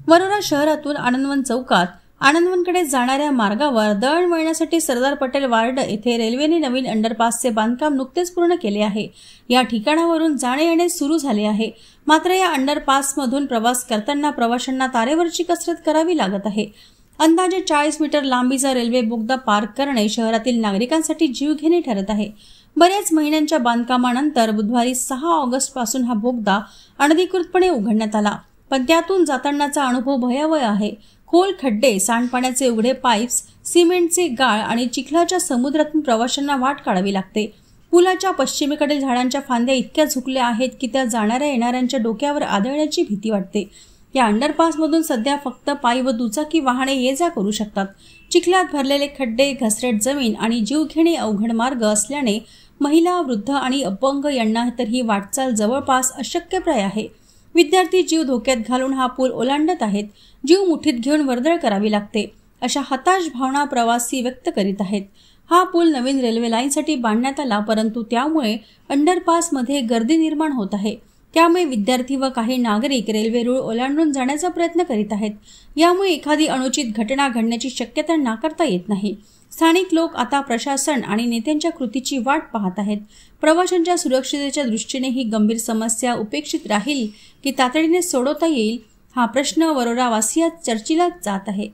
वरोरा शहरातून आनंदवन चौकात आनंदवनकडे जाणाऱ्या मार्गावर दळणवळणासाठी सरदार पटेल वार्ड येथे रेल्वेने नवीन अंडरपासचे बांधकाम नुकतेच पूर्ण केले आहे। या ठिकाणावरून जाणे येणे सुरू झाले आहे। मात्र या अंडरपासमधून प्रवास करताना प्रवाशांना तारेवरची कसरत करावी लागत आहे। अंदाजे 40 मीटर लांबीचा रेल्वे बोगदा पार करणे शहरातील नागरिकांसाठी जीवघेणे ठरत आहे। बऱ्याच महिन्यांच्या बांधकामानंतर बुधवारी 6 ऑगस्ट पासून हा बोगदा अनधिकृतपणे उघडण्यात आला, पण त्यातून जातानाचा अनुभव भयावह आहे। खोल खड्डे, सांडपाण्याचे उघडे पाईप्स, सिमेंटचे गाळ आणि चिखलाच्या समुद्रातून प्रवाशांना वाट काढावी लागते। पुलाच्या पश्चिमेकडील झाडांच्या फांद्या इतक्या झुकल्या आहेत की त्या जाणाऱ्या येणाऱ्यांच्या डोक्यावर आदळण्याची भीती वाटते। या अंडरपासमधून सध्या फक्त पायी व दुचाकी वाहने ये जा करू शकतात। चिखलात भरलेले खड्डे, घसरट जमीन आणि जीवघेणे अवघड मार्ग असल्याने महिला, वृद्ध आणि अपंग यांना तर ही वाटचाल जवळपास अशक्यप्राय आहे। विद्यार्थी जीव धोक्यात घालून हा पूल ओलांडत आहेत। जीव मुठीत घेऊन वर्दळ करावी लागते, अशा हताश भावना प्रवासी व्यक्त करीत आहेत। हा पूल नवीन रेल्वे लाईनसाठी बांधण्यात आला, परंतु त्यामुळे अंडरपासमध्ये गर्दी निर्माण होत आहे। त्यामुळे विद्यार्थी व काही नागरिक रेल्वे रूळ ओलांडून जाण्याचा प्रयत्न करीत आहेत। यामुळे एखादी अनुचित घटना घडण्याची शक्यता नाकारता येत नाही। स्थानिक लोक आता प्रशासन आणि नेत्यांच्या कृतीची वाट पाहत आहेत। प्रवाशांच्या सुरक्षिततेच्या दृष्टीने ही गंभीर समस्या उपेक्षित राहील की तातडीने सोडवता येईल, हा प्रश्न वरोरावासियात चर्चिला जात आहे।